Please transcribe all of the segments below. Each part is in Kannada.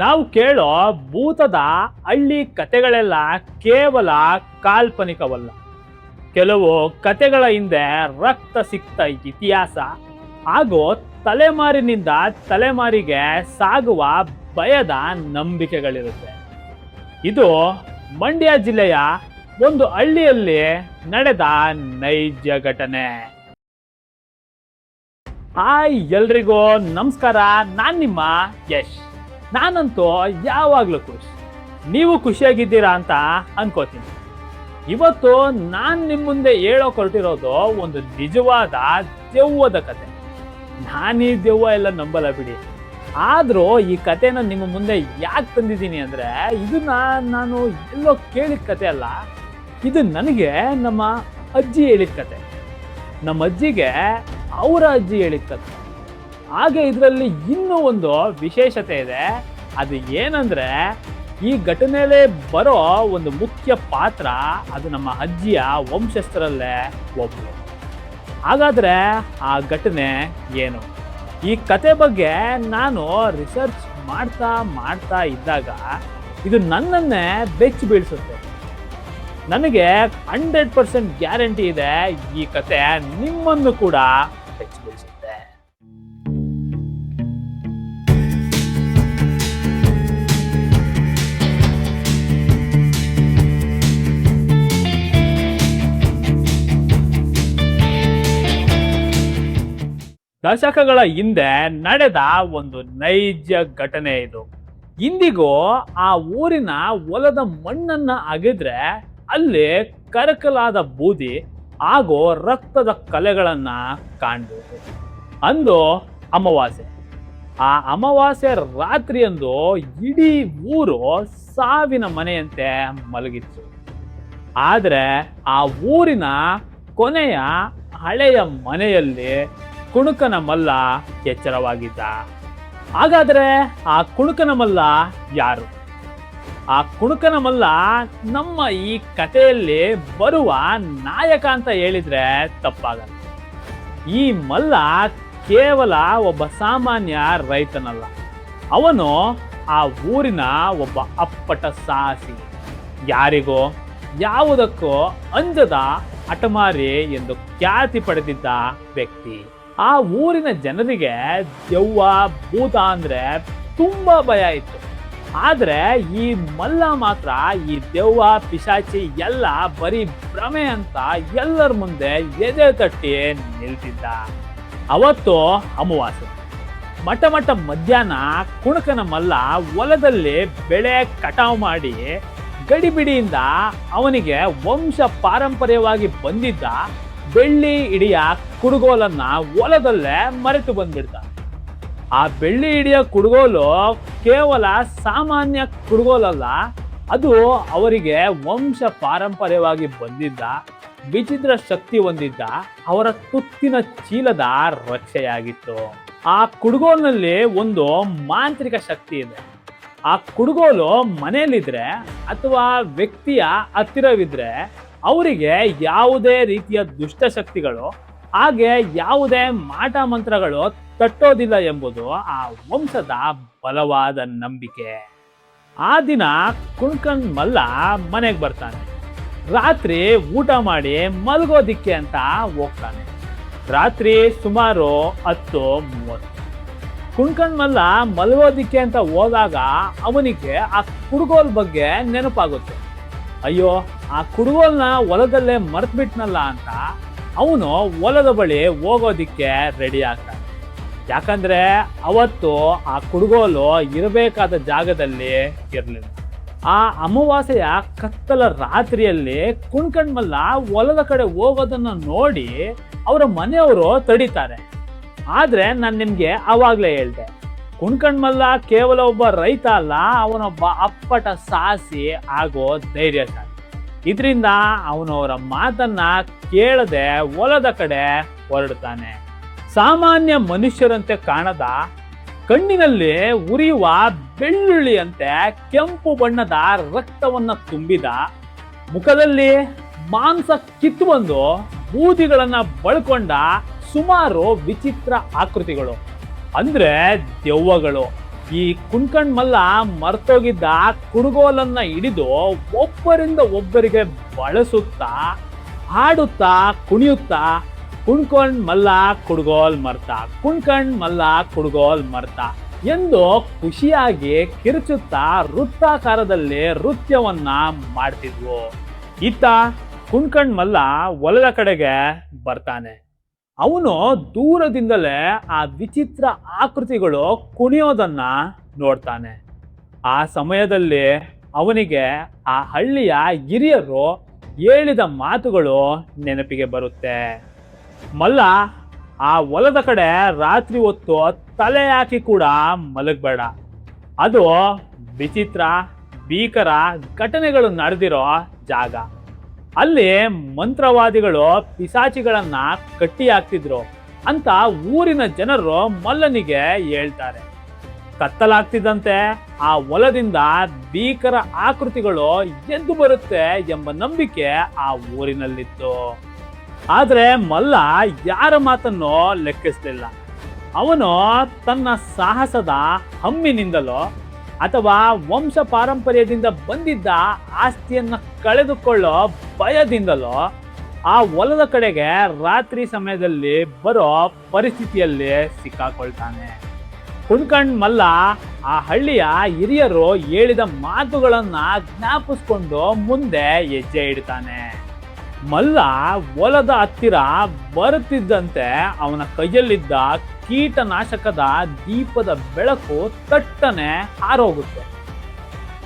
ನಾವು ಕೇಳೋ ಭೂತದ ಹಳ್ಳಿ ಕತೆಗಳೆಲ್ಲ ಕೇವಲ ಕಾಲ್ಪನಿಕವಲ್ಲ. ಕೆಲವು ಕತೆಗಳ ಹಿಂದೆ ರಕ್ತ ಸಿಕ್ತ ಇತಿಹಾಸ ಹಾಗೂ ತಲೆಮಾರಿನಿಂದ ತಲೆಮಾರಿಗೆ ಸಾಗುವ ಭಯದ ನಂಬಿಕೆಗಳಿರುತ್ತೆ. ಇದು ಮಂಡ್ಯ ಜಿಲ್ಲೆಯ ಒಂದು ಹಳ್ಳಿಯಲ್ಲಿ ನಡೆದ ನೈಜ ಘಟನೆ. ಹಾಯ್ ಎಲ್ರಿಗೂ ನಮಸ್ಕಾರ, ನಾನ್ ನಿಮ್ಮ ಯಶ್. ನಾನಂತೂ ಯಾವಾಗ್ಲೂ ಖುಷಿ, ನೀವು ಖುಷಿಯಾಗಿದ್ದೀರಾ ಅಂತ ಅನ್ಕೋತೀನಿ. ಇವತ್ತು ನಾನ್ ನಿಮ್ಮ ಮುಂದೆ ಹೇಳೋ ಹೊರಟಿರೋದು ಒಂದು ನಿಜವಾದ ದೆವ್ವದ ಕತೆ. ನಾನೀ ದೆವ್ವ ಎಲ್ಲ ನಂಬಲ್ಲ ಬಿಡಿ, ಆದ್ರೂ ಈ ಕತೆನ ನಿಮ್ಮ ಮುಂದೆ ಯಾಕೆ ತಂದಿದ್ದೀನಿ ಅಂದ್ರೆ, ಇದನ್ನ ನಾನು ಎಲ್ಲೋ ಕೇಳಿದ ಕತೆ ಅಲ್ಲ, ಇದು ನನಗೆ ನಮ್ಮ ಅಜ್ಜಿ ಹೇಳಿದ ಕತೆ. ನಮ್ಮ ಅಜ್ಜಿಗೆ ಅವರ ಅಜ್ಜಿ ಹೇಳಿದ ಕತೆ. ಹಾಗೆ ಇದರಲ್ಲಿ ಇನ್ನೂ ಒಂದು ವಿಶೇಷತೆ ಇದೆ. ಅದು ಏನಂದ್ರೆ, ಈ ಘಟನೆಯಲ್ಲೇ ಬರೋ ಒಂದು ಮುಖ್ಯ ಪಾತ್ರ ಅದು ನಮ್ಮ ಅಜ್ಜಿಯ ವಂಶಸ್ಥರಲ್ಲೇ ಒಬ್ಬರು. ಹಾಗಾದ್ರೆ ಆ ಘಟನೆ ಏನು? ಈ ಕತೆ ಬಗ್ಗೆ ನಾನು ರಿಸರ್ಚ್ ಮಾಡ್ತಾ ಇದ್ದಾಗ ಇದು ನನ್ನನ್ನೇ ಬೆಚ್ಚಿ ಬೀಳಿಸುತ್ತೆ. ನನಗೆ 100% ಗ್ಯಾರಂಟಿ ಇದೆ, ಈ ಕತೆ ನಿಮ್ಮನ್ನು ಕೂಡ ಬೆಚ್ಚಿ ಬೀಳಿಸುತ್ತೆ. ದಶಕಗಳ ಹಿಂದೆ ನಡೆದ ಒಂದು ನೈಜ ಘಟನೆ ಇದು. ಇಂದಿಗೂ ಆ ಊರಿನ ಹೊಲದ ಮಣ್ಣನ್ನ ಅಗೆದ್ರೆ ಅಲ್ಲಿ ಕರಕಲಾದ ಬೂದಿ ಹಾಗೂ ರಕ್ತದ ಕಲೆಗಳನ್ನ ಕಾಣಬಹುದು. ಅಂದು ಅಮಾವಾಸ್ಯೆ. ಆ ಅಮಾವಾಸ್ಯೆ ರಾತ್ರಿಯಂದು ಇಡೀ ಊರು ಸಾವಿನ ಮನೆಯಂತೆ ಮಲಗಿತ್ತು. ಆದ್ರೆ ಆ ಊರಿನ ಕೊನೆಯ ಹಳೆಯ ಮನೆಯಲ್ಲಿ ಕುಣುಕನ ಮಲ್ಲ ಎಚ್ಚರವಾಗಿದ್ದ. ಹಾಗಾದ್ರೆ ಆ ಕುಣುಕನ ಮಲ್ಲ ಯಾರು? ಆ ಕುಣುಕನ ಮಲ್ಲ ನಮ್ಮ ಈ ಕಥೆಯಲ್ಲಿ ಬರುವ ನಾಯಕ ಅಂತ ಹೇಳಿದ್ರೆ ತಪ್ಪಾಗಲ್ಲ. ಈ ಮಲ್ಲ ಕೇವಲ ಒಬ್ಬ ಸಾಮಾನ್ಯ ರೈತನಲ್ಲ, ಅವನು ಆ ಊರಿನ ಒಬ್ಬ ಅಪ್ಪಟ ಸಾಹಸಿ, ಯಾರಿಗೋ ಯಾವುದಕ್ಕೂ ಅಂಜದ ಹಠಮಾರಿ ಎಂದು ಖ್ಯಾತಿ ಪಡೆದಿದ್ದ ವ್ಯಕ್ತಿ. ಆ ಊರಿನ ಜನರಿಗೆ ದೆವ್ವ ಭೂತ ಅಂದ್ರೆ ತುಂಬಾ ಭಯ ಇತ್ತು. ಆದ್ರೆ ಈ ಮಲ್ಲ ಮಾತ್ರ ಈ ದೆವ್ವ ಪಿಶಾಚಿ ಎಲ್ಲ ಬರೀ ಭ್ರಮೆ ಅಂತ ಎಲ್ಲರ ಮುಂದೆ ಎದೆ ತಟ್ಟಿ ನಿಲ್ತಿದ್ದ. ಅವತ್ತು ಅಮಾವಾಸ್ಯೆ. ಮಠ ಮಧ್ಯಾಹ್ನ ಕುಣಕನ ಮಲ್ಲ ಹೊಲದಲ್ಲಿ ಬೆಳೆ ಕಟಾವು ಮಾಡಿ ಗಡಿಬಿಡಿಯಿಂದ ಅವನಿಗೆ ವಂಶ ಪಾರಂಪರ್ಯವಾಗಿ ಬಂದಿದ್ದ ಬೆಳ್ಳಿ ಹಿಡಿಯ ಕುಡುಗೋಲನ್ನ ಹೊಲದಲ್ಲೇ ಮರೆತು ಬಂದ್ಬಿಡ್ತಾನೆ. ಆ ಬೆಳ್ಳಿ ಹಿಡಿಯ ಕುಡುಗೋಲು ಕೇವಲ ಸಾಮಾನ್ಯ ಕುಡುಗೋಲಲ್ಲ, ಅದು ಅವರಿಗೆ ವಂಶ ಪಾರಂಪರ್ಯವಾಗಿ ಬಂದಿದ್ದ ವಿಚಿತ್ರ ಶಕ್ತಿ ಹೊಂದಿದ್ದ ಅವರ ತುತ್ತಿನ ಚೀಲದ ರಕ್ಷೆಯಾಗಿತ್ತು. ಆ ಕುಡುಗೋಲಿನಲ್ಲಿ ಒಂದು ಮಾಂತ್ರಿಕ ಶಕ್ತಿ ಇದೆ. ಆ ಕುಡುಗೋಲು ಮನೆಯಲ್ಲಿದ್ರೆ ಅಥವಾ ವ್ಯಕ್ತಿಯ ಹತ್ತಿರವಿದ್ರೆ ಅವರಿಗೆ ಯಾವುದೇ ರೀತಿಯ ದುಷ್ಟಶಕ್ತಿಗಳು ಹಾಗೆ ಯಾವುದೇ ಮಾಟ ಮಂತ್ರಗಳು ತಟ್ಟೋದಿಲ್ಲ ಎಂಬುದು ಆ ವಂಶದ ಬಲವಾದ ನಂಬಿಕೆ. ಆ ದಿನ ಕುಣಕನ್ ಮಲ್ಲ ಮನೆಗೆ ಬರ್ತಾನೆ. ರಾತ್ರಿ ಊಟ ಮಾಡಿ ಮಲಗೋದಿಕ್ಕೆ ಅಂತ ಹೋಗ್ತಾನೆ. ರಾತ್ರಿ ಸುಮಾರು 10:30. ಕುಣಕನ್ ಮಲ್ಲ ಮಲಗೋದಿಕ್ಕೆ ಅಂತ ಹೋದಾಗ ಅವನಿಗೆ ಆ ಕುಡುಗೋಲ್ ಬಗ್ಗೆ ನೆನಪಾಗುತ್ತೆ. ಅಯ್ಯೋ, ಆ ಕುಡುಗೋಲ್ನ ಹೊಲದಲ್ಲೇ ಮರೆತ್ಬಿಟ್ನಲ್ಲ ಅಂತ ಅವನು ಹೊಲದ ಬಳಿ ಹೋಗೋದಿಕ್ಕೆ ರೆಡಿ ಆಗ್ತಾನೆ. ಯಾಕಂದ್ರೆ ಅವತ್ತು ಆ ಕುಡುಗೋಲು ಇರಬೇಕಾದ ಜಾಗದಲ್ಲಿ ಇರಲಿಲ್ಲ. ಆ ಅಮಾವಾಸ್ಯೆಯ ಕತ್ತಲ ರಾತ್ರಿಯಲ್ಲಿ ಕುಣಕನ್ ಮಲ್ಲ ಹೊಲದ ಕಡೆ ಹೋಗೋದನ್ನ ನೋಡಿ ಅವರ ಮನೆಯವರು ತಡೀತಾರೆ. ಆದ್ರೆ ನಾನು ನಿಮ್ಗೆ ಅವಾಗ್ಲೇ ಹೇಳ್ದೆ, ಕುಣಕನ್ ಮಲ್ಲ ಕೇವಲ ಒಬ್ಬ ರೈತ ಅಲ್ಲ, ಅವನೊಬ್ಬ ಅಪ್ಪಟ ಸಾಹಸಿ ಹಾಗೂ ಧೈರ್ಯಶಾಲಿ. ಇದರಿಂದ ಅವನವರ ಮಾತನ್ನ ಕೇಳದೆ ಹೊಲದ ಕಡೆ ಹೊರಡ್ತಾನೆ. ಸಾಮಾನ್ಯ ಮನುಷ್ಯರಂತೆ ಕಾಣದ, ಕಣ್ಣಿನಲ್ಲಿ ಉರಿಯುವ ಬೆಳ್ಳುಳ್ಳಿಯಂತೆ ಕೆಂಪು ಬಣ್ಣದ ರಕ್ತವನ್ನ ತುಂಬಿದ, ಮುಖದಲ್ಲಿ ಮಾಂಸ ಕಿತ್ತು ಬಂದು ಬೂದಿಗಳನ್ನ ಬಳ್ಕೊಂಡ ಸುಮಾರು ವಿಚಿತ್ರ ಆಕೃತಿಗಳು, ಅಂದ್ರೆ ದೆವ್ವಗಳು ಈ ಕುಣ್ಕಣ್ ಮಲ್ಲ ಮರ್ತೋಗಿದ್ದ ಕುಡುಗೋಲನ್ನ ಹಿಡಿದು ಒಬ್ಬರಿಂದ ಒಬ್ಬರಿಗೆ ಬಳಸುತ್ತಾ ಹಾಡುತ್ತಾ ಕುಣಿಯುತ್ತಾ ಕುಣ್ಕಣ್ ಮಲ್ಲ ಕುಡುಗೋಲ್ ಮರ್ತ, ಕುಣ್ಕಣ್ ಮಲ್ಲ ಕುಡುಗೋಲ್ ಮರ್ತ ಎಂದು ಖುಷಿಯಾಗಿ ಕಿರುಚುತ್ತಾ ವೃತ್ತಾಕಾರದಲ್ಲಿ ನೃತ್ಯವನ್ನ ಮಾಡ್ತಿದ್ವು. ಈತ ಕುಣ್ಕಣ್ ಮಲ್ಲ ಹೊಲದ ಕಡೆಗೆ ಬರ್ತಾನೆ. ಅವನು ದೂರದಿಂದಲೇ ಆ ವಿಚಿತ್ರ ಆಕೃತಿಗಳು ಕುಣಿಯೋದನ್ನ ನೋಡ್ತಾನೆ. ಆ ಸಮಯದಲ್ಲಿ ಅವನಿಗೆ ಆ ಹಳ್ಳಿಯ ಹಿರಿಯರು ಹೇಳಿದ ಮಾತುಗಳು ನೆನಪಿಗೆ ಬರುತ್ತೆ. ಮಲ್ಲ, ಆ ಹೊಲದ ಕಡೆ ರಾತ್ರಿ ಹೊತ್ತು ತಲೆ ಹಾಕಿ ಕೂಡ ಮಲಗಬೇಡ. ಅದು ವಿಚಿತ್ರ ಭೀಕರ ಘಟನೆಗಳು ನಡೆದಿರೋ ಜಾಗ. ಅಲ್ಲಿ ಮಂತ್ರವಾದಿಗಳು ಪಿಶಾಚಿಗಳನ್ನ ಕಟ್ಟಿ ಹಾಕ್ತಿದ್ರು ಅಂತ ಊರಿನ ಜನರು ಮಲ್ಲನಿಗೆ ಹೇಳ್ತಾರೆ. ಕತ್ತಲಾಗ್ತಿದ್ದಂತೆ ಆ ಹೊಲದಿಂದ ಭೀಕರ ಆಕೃತಿಗಳು ಎದ್ದು ಬರುತ್ತೆ ಎಂಬ ನಂಬಿಕೆ ಆ ಊರಿನಲ್ಲಿತ್ತು. ಆದ್ರೆ ಮಲ್ಲ ಯಾರ ಮಾತನ್ನು ಲೆಕ್ಕಿಸಲಿಲ್ಲ. ಅವನು ತನ್ನ ಸಾಹಸದ ಹಮ್ಮಿನಿಂದಲೋ ಅಥವಾ ವಂಶ ಪಾರಂಪರ್ಯದಿಂದ ಬಂದಿದ್ದ ಆಸ್ತಿಯನ್ನ ಕಳೆದುಕೊಳ್ಳೋ ಭಯದಿಂದಲೋ ಆ ಹೊಲದ ಕಡೆಗೆ ರಾತ್ರಿ ಸಮಯದಲ್ಲಿ ಬರೋ ಪರಿಸ್ಥಿತಿಯಲ್ಲಿ ಸಿಕ್ಕಾಕೊಳ್ತಾನೆ. ಕುಣ್ಕಣ್ ಮಲ್ಲ ಆ ಹಳ್ಳಿಯ ಹಿರಿಯರು ಹೇಳಿದ ಮಾತುಗಳನ್ನ ಜ್ಞಾಪಿಸ್ಕೊಂಡು ಮುಂದೆ ಹೆಜ್ಜೆ ಇಡ್ತಾನೆ. ಮಲ್ಲ ಹೊಲದ ಹತ್ತಿರ ಬರುತ್ತಿದ್ದಂತೆ ಅವನ ಕೈಯಲ್ಲಿದ್ದ ಕೀಟನಾಶಕದ ದೀಪದ ಬೆಳಕು ತಟ್ಟನೆ ಹಾರೋಗುತ್ತೆ.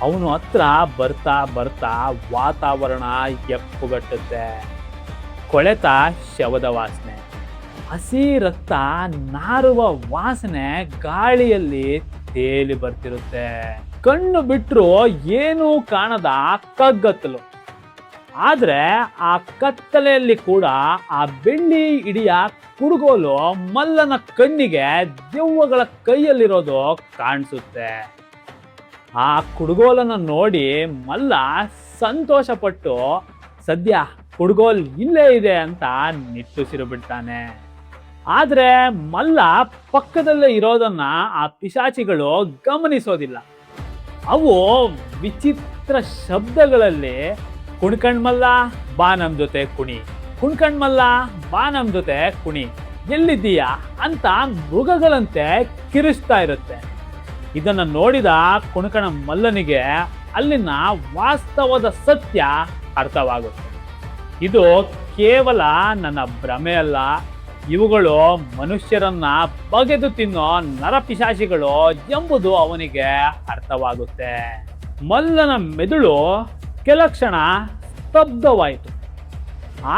ಅವನು ಹತ್ರ ಬರ್ತಾ ಬರ್ತಾ ವಾತಾವರಣ ಎಪ್ಪುಗಟ್ಟುತ್ತೆ. ಕೊಳೆತ ಶವದ ವಾಸನೆ, ಹಸಿ ರಕ್ತ ನಾರುವ ವಾಸನೆ ಗಾಳಿಯಲ್ಲಿ ತೇಲಿ ಬರ್ತಿರುತ್ತೆ. ಕಣ್ಣು ಬಿಟ್ಟರು ಏನೂ ಕಾಣದ ಕಗ್ಗತ್ತಲು. ಆದ್ರೆ ಆ ಕತ್ತಲೆಯಲ್ಲಿ ಕೂಡ ಆ ಬೆಳ್ಳಿ ಇಡಿಯ ಕುಡುಗೋಲು ಮಲ್ಲನ ಕಣ್ಣಿಗೆ ದೆವ್ವಗಳ ಕೈಯಲ್ಲಿರೋದು ಕಾಣಿಸುತ್ತೆ. ಆ ಕುಡುಗೋಲನ್ನು ನೋಡಿ ಮಲ್ಲ ಸಂತೋಷಪಟ್ಟು ಸದ್ಯ ಕುಡುಗೋಲ್ ಇಲ್ಲೇ ಇದೆ ಅಂತ ನಿಟ್ಟುಸಿರು ಬಿಡ್ತಾನೆ. ಆದ್ರೆ ಮಲ್ಲ ಪಕ್ಕದಲ್ಲೇ ಇರೋದನ್ನ ಆ ಪಿಶಾಚಿಗಳು ಗಮನಿಸೋದಿಲ್ಲ. ಅವು ವಿಚಿತ್ರ ಶಬ್ದಗಳಲ್ಲಿ ಕುಣ್ಕಣ್ ಮಲ್ಲ ಬಾ ನಮ್ ಜೊತೆ ಕುಣಿ, ಕುಣ್ಕಣ್ ಮಲ್ಲ ಬಾ ನಮ್ ಜೊತೆ ಕುಣಿ, ಎಲ್ಲಿದ್ದೀಯಾ ಅಂತ ಮೃಗಗಳಂತೆ ಕಿರಿಸ್ತಾ ಇರುತ್ತೆ. ಇದನ್ನ ನೋಡಿದ ಕುಣ್ಕಣ ಮಲ್ಲನಿಗೆ ಅಲ್ಲಿನ ವಾಸ್ತವದ ಸತ್ಯ ಅರ್ಥವಾಗುತ್ತೆ. ಇದು ಕೇವಲ ನನ್ನ ಭ್ರಮೆ ಅಲ್ಲ, ಇವುಗಳು ಮನುಷ್ಯರನ್ನ ಬಗೆದು ತಿನ್ನೋ ನರಪಿಶಾಚಿಗಳು ಎಂಬುದು ಅವನಿಗೆ ಅರ್ಥವಾಗುತ್ತೆ. ಮಲ್ಲನ ಮೆದುಳು ಕೆಲ ಕ್ಷಣ ಸ್ತಬ್ಧವಾಯಿತು.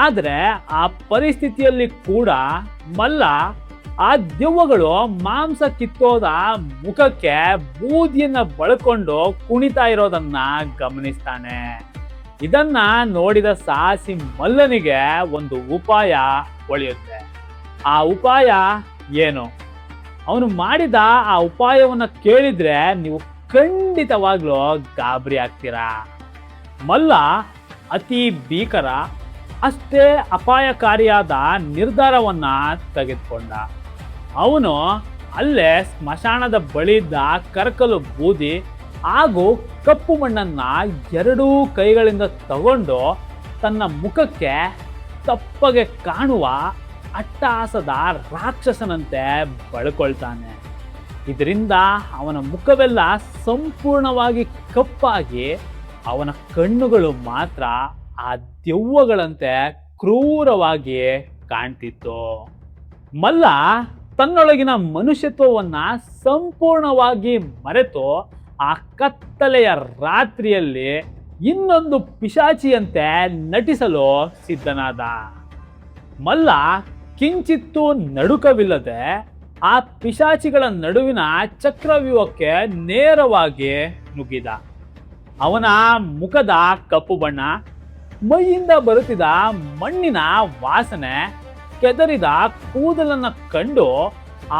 ಆದರೆ ಆ ಪರಿಸ್ಥಿತಿಯಲ್ಲಿ ಕೂಡ ಮಲ್ಲ ಆ ದೆವ್ವಗಳು ಮಾಂಸ ಕಿತ್ತೋದ ಮುಖಕ್ಕೆ ಬೂದಿಯನ್ನ ಬಳಕೊಂಡು ಕುಣಿತಾ ಇರೋದನ್ನ ಗಮನಿಸ್ತಾನೆ. ಇದನ್ನ ನೋಡಿದ ಸಾಹಸಿ ಮಲ್ಲನಿಗೆ ಒಂದು ಉಪಾಯ ಹೊಳೆಯುತ್ತೆ. ಆ ಉಪಾಯ ಏನು? ಅವನು ಮಾಡಿದ ಆ ಉಪಾಯವನ್ನ ಕೇಳಿದ್ರೆ ನೀವು ಖಂಡಿತವಾಗ್ಲೂ ಗಾಬರಿ ಆಗ್ತೀರಾ. ಮಲ್ಲ ಅತಿ ಭೀಕರ, ಅಷ್ಟೇ ಅಪಾಯಕಾರಿಯಾದ ನಿರ್ಧಾರವನ್ನ ತೆಗೆದುಕೊಂಡ. ಅವನು ಅಲ್ಲೇ ಸ್ಮಶಾನದ ಬಳಿಯಿದ್ದ ಕರಕಲು ಬೂದಿ ಹಾಗೂ ಕಪ್ಪು ಮಣ್ಣನ್ನ ಎರಡೂ ಕೈಗಳಿಂದ ತಗೊಂಡು ತನ್ನ ಮುಖಕ್ಕೆ ತಪ್ಪಗೆ ಕಾಣುವ ಅಟ್ಟಹಾಸದ ರಾಕ್ಷಸನಂತೆ ಬಳ್ಕೊಳ್ತಾನೆ. ಇದರಿಂದ ಅವನ ಮುಖವೆಲ್ಲ ಸಂಪೂರ್ಣವಾಗಿ ಕಪ್ಪಾಗಿ ಅವನ ಕಣ್ಣುಗಳು ಮಾತ್ರ ಆ ದೆವ್ವಗಳಂತೆ ಕ್ರೂರವಾಗಿ ಕಾಣ್ತಿತ್ತು. ಮಲ್ಲ ತನ್ನೊಳಗಿನ ಮನುಷ್ಯತ್ವವನ್ನ ಸಂಪೂರ್ಣವಾಗಿ ಮರೆತು ಆ ಕತ್ತಲೆಯ ರಾತ್ರಿಯಲ್ಲಿ ಇನ್ನೊಂದು ಪಿಶಾಚಿಯಂತೆ ನಟಿಸಲು ಸಿದ್ಧನಾದ. ಮಲ್ಲ ಕಿಂಚಿತ್ತೂ ನಡುಕವಿಲ್ಲದೆ ಆ ಪಿಶಾಚಿಗಳ ನಡುವಿನ ಚಕ್ರವ್ಯೂಹಕ್ಕೆ ನೇರವಾಗಿ ನುಗ್ಗಿದ. ಅವನ ಮುಖದ ಕಪ್ಪು ಬಣ್ಣ, ಮೈಯಿಂದ ಬರುತ್ತಿದ್ದ ಮಣ್ಣಿನ ವಾಸನೆ, ಕೆದರಿದ ಕೂದಲನ್ನ ಕಂಡು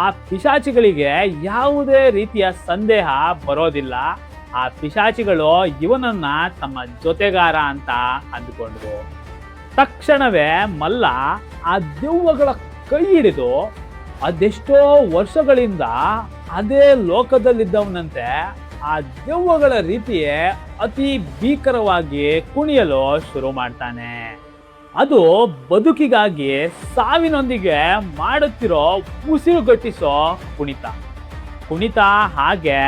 ಆ ಪಿಶಾಚಿಗಳಿಗೆ ಯಾವುದೇ ರೀತಿಯ ಸಂದೇಹ ಬರೋದಿಲ್ಲ. ಆ ಪಿಶಾಚಿಗಳು ಇವನನ್ನ ತಮ್ಮ ಜೊತೆಗಾರ ಅಂತ ಅಂದುಕೊಂಡ್ರು. ತಕ್ಷಣವೇ ಮಲ್ಲ ಆ ದೆವ್ವಗಳ ಕೈ ಹಿಡಿದು ಅದೆಷ್ಟೋ ವರ್ಷಗಳಿಂದ ಅದೇ ಲೋಕದಲ್ಲಿದ್ದವನಂತೆ ಆ ದೆವ್ವಗಳ ರೀತಿಯೇ ಅತಿ ಭೀಕರವಾಗಿ ಕುಣಿಯಲು ಶುರು ಮಾಡ್ತಾನೆ. ಅದು ಬದುಕಿಗಾಗಿ ಸಾವಿನೊಂದಿಗೆ ಮಾಡುತ್ತಿರೋ ಉಸಿರುಗಟ್ಟಿಸೋ ಕುಣಿತ ಹಾಗೆ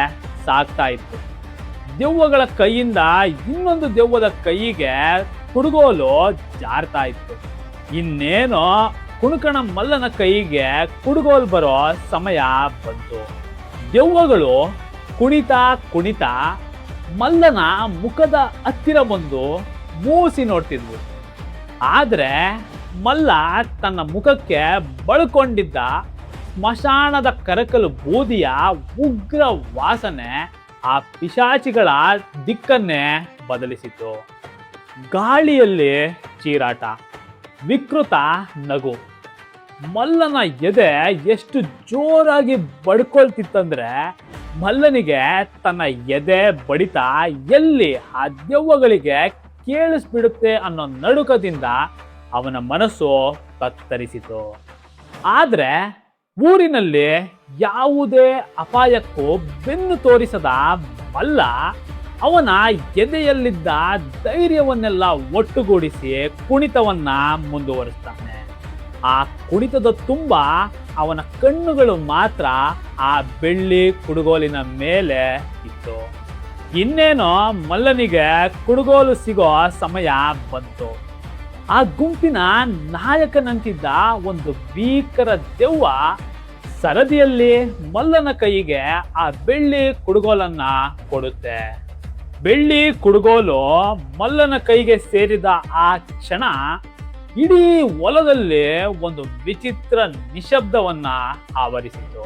ಸಾಗ್ತಾ ಇತ್ತು. ದೆವ್ವಗಳ ಕೈಯಿಂದ ಇನ್ನೊಂದು ದೆವ್ವದ ಕೈಗೆ ಕುಡುಗೋಲು ಜಾರ್ತಾ ಇತ್ತು. ಇನ್ನೇನೋ ಕುಣಕಣ ಮಲ್ಲನ ಕೈಗೆ ಕುಡುಗೋಲು ಬರೋ ಸಮಯ ಬಂತು. ದೆವ್ವಗಳು ಕುಣಿತಾ ಮಲ್ಲನ ಮುಖದ ಹತ್ತಿರ ಬಂದು ಮೂಸಿ ನೋಡ್ತಿದ್ವು. ಆದ್ರೆ ಮಲ್ಲ ತನ್ನ ಮುಖಕ್ಕೆ ಬಳ್ಕೊಂಡಿದ್ದ ಸ್ಮಶಾನದ ಕರಕಲು ಬೂದಿಯ ಉಗ್ರ ವಾಸನೆ ಆ ಪಿಶಾಚಿಗಳ ದಿಕ್ಕನ್ನೇ ಬದಲಿಸಿತು. ಗಾಳಿಯಲ್ಲಿ ಚೀರಾಟ, ವಿಕೃತ ನಗು. ಮಲ್ಲನ ಎದೆ ಎಷ್ಟು ಜೋರಾಗಿ ಬಡ್ಕೊಳ್ತಿತ್ತಂದ್ರೆ ಮಲ್ಲನಿಗೆ ತನ್ನ ಎದೆ ಬಡಿತ ಎಲ್ಲಿ ಆ ದೆವ್ವಗಳಿಗೆ ಕೇಳಿಸ್ಬಿಡುತ್ತೆ ಅನ್ನೋ ನಡುಕದಿಂದ ಅವನ ಮನಸ್ಸು ತತ್ತರಿಸಿತು. ಆದ್ರೆ ಊರಿನಲ್ಲಿ ಯಾವುದೇ ಅಪಾಯಕ್ಕೂ ಬೆನ್ನು ತೋರಿಸದ ಮಲ್ಲ ಅವನ ಎದೆಯಲ್ಲಿದ್ದ ಧೈರ್ಯವನ್ನೆಲ್ಲ ಒಟ್ಟುಗೂಡಿಸಿ ಕುಣಿತವನ್ನ ಮುಂದುವರಿಸ್ತಾನೆ. ಆ ಕುಣಿತದ ತುಂಬ ಅವನ ಕಣ್ಣುಗಳು ಮಾತ್ರ ಆ ಬೆಳ್ಳಿ ಕುಡುಗೋಲಿನ ಮೇಲೆ ಇತ್ತು. ಇನ್ನೇನೋ ಮಲ್ಲನಿಗೆ ಕುಡುಗೋಲು ಸಿಗೋ ಸಮಯ ಬಂತು. ಆ ಗುಂಪಿನ ನಾಯಕನಂತಿದ್ದ ಒಂದು ಭೀಕರ ದೆವ್ವ ಸರದಿಯಲ್ಲಿ ಮಲ್ಲನ ಕೈಗೆ ಆ ಬೆಳ್ಳಿ ಕುಡುಗೋಲನ್ನ ಕೊಡುತ್ತೆ. ಬೆಳ್ಳಿ ಕುಡುಗೋಲು ಮಲ್ಲನ ಕೈಗೆ ಸೇರಿದ ಆ ಕ್ಷಣ ಇಡೀ ಹೊಲದಲ್ಲಿ ಒಂದು ವಿಚಿತ್ರ ನಿಶಬ್ದವನ್ನ ಆವರಿಸಿತು.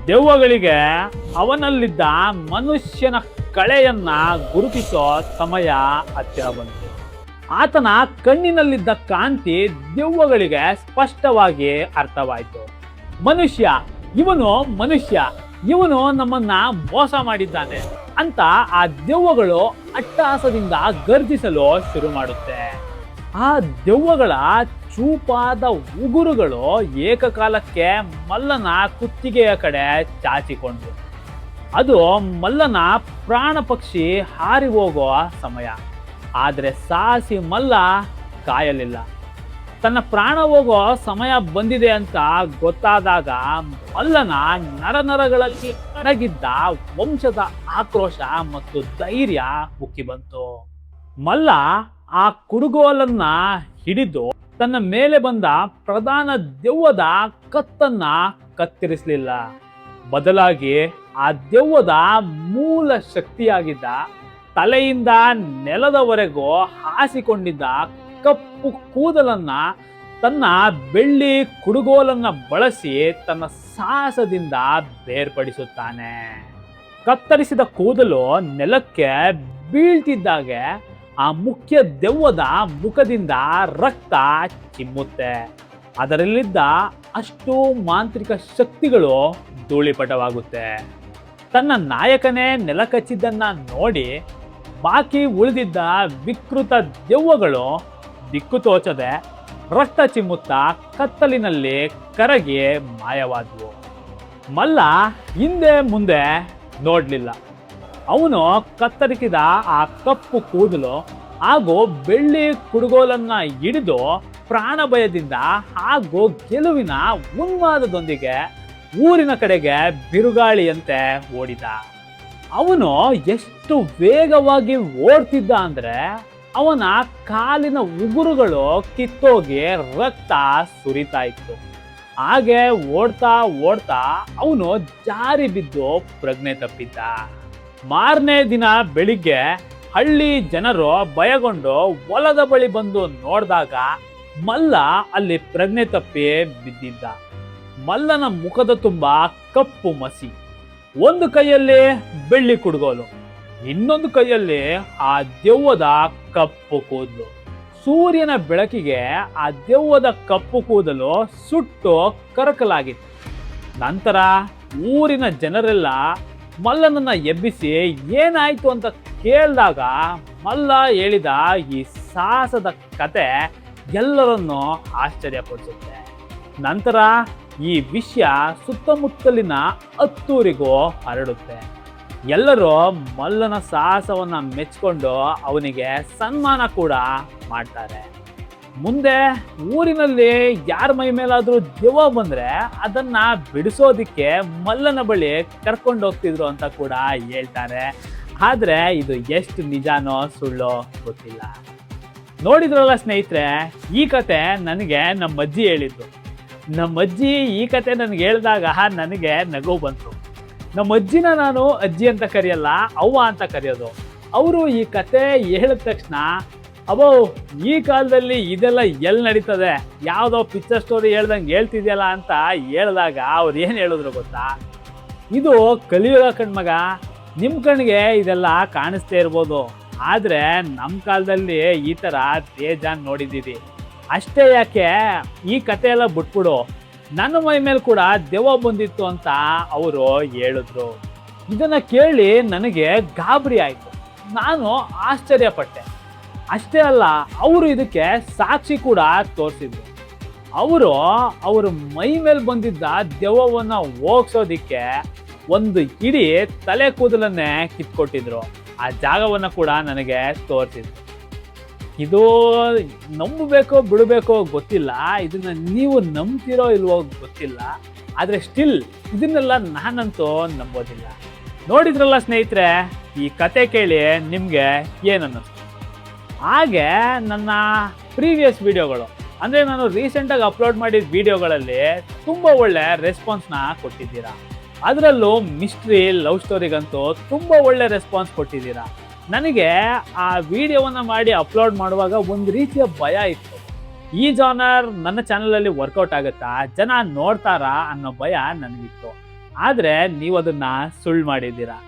ದೆವ್ವಗಳಿಗೆ ಅವನಲ್ಲಿದ್ದ ಮನುಷ್ಯನ ಕಳೆಯನ್ನ ಗುರುತಿಸೋ ಸಮಯ ಹತ್ತಿರ ಬಂತು. ಆತನ ಕಣ್ಣಿನಲ್ಲಿದ್ದ ಕಾಂತಿ ದೆವ್ವಗಳಿಗೆ ಸ್ಪಷ್ಟವಾಗಿ ಅರ್ಥವಾಯಿತು. ಇವನು ನಮ್ಮನ್ನ ಮೋಸ ಮಾಡಿದ್ದಾನೆ ಅಂತ ಆ ದೆವ್ವಗಳು ಅಟ್ಟಹಾಸದಿಂದ ಗರ್ಜಿಸಲು ಶುರು ಮಾಡುತ್ತೆ. ಆ ದೆವ್ವಗಳ ಚೂಪಾದ ಉಗುರುಗಳು ಏಕಕಾಲಕ್ಕೆ ಮಲ್ಲನ ಕುತ್ತಿಗೆಯ ಕಡೆ ಚಾಚಿಕೊಂಡು ಅದು ಮಲ್ಲನ ಪ್ರಾಣ ಪಕ್ಷಿ ಹಾರಿ ಹೋಗೋ ಸಮಯ. ಆದರೆ ಸಾಹಸಿ ಮಲ್ಲ ಕಾಯಲಿಲ್ಲ. ತನ್ನ ಪ್ರಾಣ ಹೋಗೋ ಸಮಯ ಬಂದಿದೆ ಅಂತ ಗೊತ್ತಾದಾಗ ಮಲ್ಲನ ನರನರಗಳಲ್ಲಿ ಅಡಗಿದ್ದ ವಂಶದ ಆಕ್ರೋಶ ಮತ್ತು ಧೈರ್ಯ ಉಕ್ಕಿ ಬಂತು. ಮಲ್ಲ ಆ ಕುಡುಗೋಲನ್ನ ಹಿಡಿದು ತನ್ನ ಮೇಲೆ ಬಂದ ಪ್ರಧಾನ ದೆವ್ವದ ಕತ್ತನ್ನ ಕತ್ತರಿಸಲಿಲ್ಲ. ಬದಲಾಗಿ ಆ ದೆವ್ವದ ಮೂಲ ಶಕ್ತಿಯಾಗಿದ್ದ ತಲೆಯಿಂದ ನೆಲದವರೆಗೂ ಹಾಸಿಕೊಂಡಿದ್ದ ಕಪ್ಪು ಕೂದಲನ್ನ ತನ್ನ ಬೆಳ್ಳಿ ಕುಡುಗೋಲನ್ನ ಬಳಸಿ ತನ್ನ ಸಾಹಸದಿಂದ ಬೇರ್ಪಡಿಸುತ್ತಾನೆ. ಕತ್ತರಿಸಿದ ಕೂದಲು ನೆಲಕ್ಕೆ ಬೀಳ್ತಿದ್ದಾಗೆ ಆ ಮುಖ್ಯ ದೆವ್ವದ ಮುಖದಿಂದ ರಕ್ತ ಚಿಮ್ಮುತ್ತೆ. ಅದರಲ್ಲಿದ್ದ ಅಷ್ಟು ಮಾಂತ್ರಿಕ ಶಕ್ತಿಗಳು ಧೂಳಿಪಟವಾಗುತ್ತೆ. ತನ್ನ ನಾಯಕನೇ ನೆಲಕಚ್ಚಿದ್ದನ್ನ ನೋಡಿ ಬಾಕಿ ಉಳಿದಿದ್ದ ವಿಕೃತ ದೆವ್ವಗಳು ದಿಕ್ಕು ತೋಚದೆ ರಕ್ತ ಚಿಮ್ಮುತ್ತಾ ಕತ್ತಲಿನಲ್ಲಿ ಕರಗಿ ಮಾಯವಾದವು. ಮಲ್ಲ ಹಿಂದೆ ಮುಂದೆ ನೋಡಲಿಲ್ಲ. ಅವನು ಕತ್ತರಿಸಿದ ಆ ಕಪ್ಪು ಕೂದಲು ಹಾಗೂ ಬೆಳ್ಳಿ ಕುಡುಗೋಲನ್ನ ಹಿಡಿದು ಪ್ರಾಣ ಭಯದಿಂದ ಹಾಗೂ ಗೆಲುವಿನ ಉನ್ಮಾದದೊಂದಿಗೆ ಊರಿನ ಕಡೆಗೆ ಬಿರುಗಾಳಿಯಂತೆ ಓಡಿದ. ಅವನು ಎಷ್ಟು ವೇಗವಾಗಿ ಓಡ್ತಿದ್ದ ಅಂದ್ರೆ ಅವನ ಕಾಲಿನ ಉಗುರುಗಳು ಕಿತ್ತೋಗಿ ರಕ್ತ ಸುರಿತಾ ಇತ್ತು. ಹಾಗೆ ಓಡ್ತಾ ಓಡ್ತಾ ಅವನು ಜಾರಿ ಬಿದ್ದು ಪ್ರಜ್ಞೆ ತಪ್ಪಿದ್ದ. ಮಾರನೇ ದಿನ ಬೆಳಿಗ್ಗೆ ಹಳ್ಳಿ ಜನರು ಭಯಗೊಂಡು ಹೊಲದ ಬಳಿ ಬಂದು ನೋಡಿದಾಗ ಮಲ್ಲ ಅಲ್ಲಿ ಪ್ರಜ್ಞೆ ತಪ್ಪಿ ಬಿದ್ದಿದ್ದ. ಮಲ್ಲನ ಮುಖದ ತುಂಬ ಕಪ್ಪು ಮಸಿ, ಒಂದು ಕೈಯಲ್ಲಿ ಬೆಳ್ಳಿ ಕುಡುಗೋಲು, ಇನ್ನೊಂದು ಕೈಯಲ್ಲಿ ಆ ದೆವ್ವದ ಕಪ್ಪು ಕೂದಲು. ಸೂರ್ಯನ ಬೆಳಕಿಗೆ ಆ ದೆವ್ವದ ಕಪ್ಪು ಕೂದಲು ಸುಟ್ಟು ಕರಕಲಾಗಿತ್ತು. ನಂತರ ಊರಿನ ಜನರೆಲ್ಲ ಮಲ್ಲನನ್ನ ಎಬ್ಬಿಸಿ ಏನಾಯ್ತು ಅಂತ ಕೇಳಿದಾಗ ಮಲ್ಲ ಹೇಳಿದ ಈ ಸಾಹಸದ ಕತೆ ಎಲ್ಲರನ್ನೂ ಆಶ್ಚರ್ಯಪಡಿಸುತ್ತೆ. ನಂತರ ಈ ವಿಷಯ ಸುತ್ತಮುತ್ತಲಿನ ಹತ್ತೂರಿಗೂ ಹರಡುತ್ತೆ. ಎಲ್ಲರೂ ಮಲ್ಲನ ಸಾಹಸವನ್ನ ಮೆಚ್ಚಿಕೊಂಡು ಅವನಿಗೆ ಸನ್ಮಾನ ಕೂಡ ಮಾಡ್ತಾರೆ. ಮುಂದೆ ಊರಿನಲ್ಲಿ ಯಾರ ಮೈ ಮೇಲಾದ್ರೂ ದೆವ್ವ ಬಂದ್ರೆ ಅದನ್ನ ಬಿಡಿಸೋದಿಕ್ಕೆ ಮಲ್ಲನ ಬಳಿ ಕರ್ಕೊಂಡು ಹೋಗ್ತಿದ್ರು ಅಂತ ಕೂಡ ಹೇಳ್ತಾರೆ. ಆದ್ರೆ ಇದು ಎಷ್ಟು ನಿಜಾನೋ ಸುಳ್ಳೋ ಗೊತ್ತಿಲ್ಲ. ನೋಡಿದ್ರಲ್ಲ ಸ್ನೇಹಿತರೆ, ಈ ಕತೆ ನನಗೆ ನಮ್ಮ ಅಜ್ಜಿ ಹೇಳಿದ್ದು. ನಮ್ಮ ಅಜ್ಜಿ ಈ ಕತೆ ನನಗೆ ಹೇಳಿದಾಗ ನನಗೆ ನಗು ಬಂತು. ನಮ್ಮ ಅಜ್ಜಿನ ನಾನು ಅಜ್ಜಿ ಅಂತ ಕರೆಯಲ್ಲ, ಅವ್ವ ಅಂತ ಕರೆಯೋದು. ಅವರು ಈ ಕತೆ ಹೇಳಿದ ತಕ್ಷಣ ಅಬ್ಬೋ ಈ ಕಾಲದಲ್ಲಿ ಇದೆಲ್ಲ ಎಲ್ಲಿ ನಡೀತದೆ, ಯಾವುದೋ ಪಿಕ್ಚರ್ ಸ್ಟೋರಿ ಹೇಳ್ದಂಗೆ ಹೇಳ್ತಿದ್ಯಲ್ಲ ಅಂತ ಹೇಳಿದಾಗ ಅವ್ರು ಏನು ಹೇಳಿದ್ರು ಗೊತ್ತಾ? ಇದು ಕಲಿಯುಗ ಕಣ್ಮಗ, ನಿಮ್ಮ ಕಣ್ಣಿಗೆ ಇದೆಲ್ಲ ಕಾಣಿಸ್ತೇ ಇರ್ಬೋದು, ಆದರೆ ನಮ್ಮ ಕಾಲದಲ್ಲಿ ಈ ಥರ ಬೇಜಾನ್ ನೋಡಿದ್ದೀವಿ. ಅಷ್ಟೇ ಯಾಕೆ ಈ ಕತೆ ಎಲ್ಲ ಬಿಟ್ಬಿಡು, ನನ್ನ ಮೈ ಮೇಲೆ ಕೂಡ ದೆವ್ವ ಬಂದಿತ್ತು ಅಂತ ಅವರು ಹೇಳಿದ್ರು. ಇದನ್ನು ಕೇಳಿ ನನಗೆ ಗಾಬರಿ ಆಯಿತು, ನಾನು ಆಶ್ಚರ್ಯಪಟ್ಟೆ. ಅಷ್ಟೇ ಅಲ್ಲ, ಅವರು ಇದಕ್ಕೆ ಸಾಕ್ಷಿ ಕೂಡ ತೋರಿಸಿದ್ರು. ಅವರ ಮೈ ಮೇಲೆ ಬಂದಿದ್ದ ದೆವ್ವವನ್ನು ಹೋಗ್ಸೋದಿಕ್ಕೆ ಒಂದು ಇಡೀ ತಲೆ ಕೂದಲನ್ನೇ ಕಿತ್ಕೊಟ್ಟಿದ್ರು. ಆ ಜಾಗವನ್ನು ಕೂಡ ನನಗೆ ತೋರಿಸಿದ್ರು. ಇದು ನಂಬಬೇಕೋ ಬಿಡಬೇಕೋ ಗೊತ್ತಿಲ್ಲ, ಇದನ್ನ ನೀವು ನಂಬ್ತಿರೋ ಇಲ್ವೋ ಗೊತ್ತಿಲ್ಲ, ಆದರೆ ಸ್ಟಿಲ್ ಇದನ್ನೆಲ್ಲ ನಾನಂತೂ ನಂಬೋದಿಲ್ಲ. ನೋಡಿದ್ರಲ್ಲ ಸ್ನೇಹಿತರೆ, ಈ ಕತೆ ಕೇಳಿ ನಿಮಗೆ ಏನನ್ನಿಸ್ತು? ಹಾಗೆ ನನ್ನ ಪ್ರೀವಿಯಸ್ ವಿಡಿಯೋಗಳು, ಅಂದರೆ ನಾನು ರೀಸೆಂಟಾಗಿ ಅಪ್ಲೋಡ್ ಮಾಡಿದ ವಿಡಿಯೋಗಳಲ್ಲಿ ತುಂಬ ಒಳ್ಳೆ ರೆಸ್ಪಾನ್ಸ್ನ ಕೊಟ್ಟಿದ್ದೀರಾ. ಅದರಲ್ಲೂ ಮಿಸ್ಟ್ರಿ ಲವ್ ಸ್ಟೋರಿಗಂತೂ ತುಂಬ ಒಳ್ಳೆ ರೆಸ್ಪಾನ್ಸ್ ಕೊಟ್ಟಿದ್ದೀರಾ. ನನಗೆ ಆ ವಿಡಿಯೋವನ್ನು ಮಾಡಿ ಅಪ್ಲೋಡ್ ಮಾಡುವಾಗ ಒಂದು ರೀತಿಯ ಭಯ ಇತ್ತು, ಈ ಜಾನರ್ ನನ್ನ ಚಾನಲಲ್ಲಿ ವರ್ಕೌಟ್ ಆಗುತ್ತಾ, ಜನ ನೋಡ್ತಾರಾ ಅನ್ನೋ ಭಯ ನನಗಿತ್ತು. ಆದರೆ ನೀವು ಅದನ್ನು ಸುಳ್ಳು ಮಾಡಿದ್ದೀರಾ.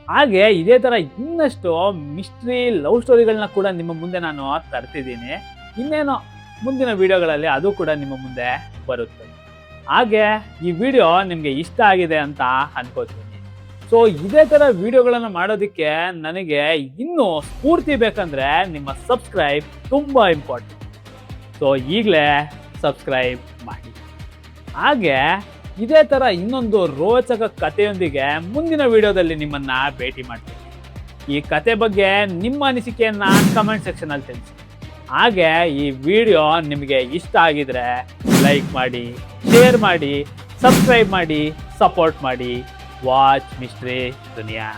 ಹಾಗೆ ಇದೇ ಥರ ಇನ್ನಷ್ಟು ಮಿಸ್ಟ್ರಿ ಲವ್ ಸ್ಟೋರಿಗಳನ್ನ ಕೂಡ ನಿಮ್ಮ ಮುಂದೆ ನಾನು ತರ್ತಿದ್ದೀನಿ. ಇನ್ನೇನೋ ಮುಂದಿನ ವಿಡಿಯೋಗಳಲ್ಲಿ ಅದು ಕೂಡ ನಿಮ್ಮ ಮುಂದೆ ಬರುತ್ತೆ. ಹಾಗೆ ಈ ವಿಡಿಯೋ ನಿಮಗೆ ಇಷ್ಟ ಆಗಿದೆ ಅಂತ ಅನ್ಕೋತೀನಿ. ಸೊ ಇದೇ ಥರ ವಿಡಿಯೋಗಳನ್ನು ಮಾಡೋದಕ್ಕೆ ನನಗೆ ಇನ್ನೂ ಸ್ಫೂರ್ತಿ ಬೇಕಂದರೆ ನಿಮ್ಮ ಸಬ್ಸ್ಕ್ರೈಬ್ ತುಂಬ ಇಂಪಾರ್ಟೆಂಟ್. ಸೊ ಈಗಲೇ ಸಬ್ಸ್ಕ್ರೈಬ್ ಮಾಡಿ. ಹಾಗೆ ಇದೇ ಥರ ಇನ್ನೊಂದು ರೋಚಕ ಕಥೆಯೊಂದಿಗೆ ಮುಂದಿನ ವಿಡಿಯೋದಲ್ಲಿ ನಿಮ್ಮನ್ನು ಭೇಟಿ ಮಾಡ್ತೀನಿ. ಈ ಕತೆ ಬಗ್ಗೆ ನಿಮ್ಮ ಅನಿಸಿಕೆಯನ್ನು ಕಮೆಂಟ್ ಸೆಕ್ಷನಲ್ಲಿ ತಿಳಿಸಿ. ಹಾಗೆ ಈ ವಿಡಿಯೋ ನಿಮಗೆ ಇಷ್ಟ ಆಗಿದ್ರೆ ಲೈಕ್ ಮಾಡಿ, ಶೇರ್ ಮಾಡಿ, ಸಬ್ಸ್ಕ್ರೈಬ್ ಮಾಡಿ, ಸಪೋರ್ಟ್ ಮಾಡಿ. ವಾಚ್ ಮಿಸ್ಟ್ರಿ ದುನಿಯಾ.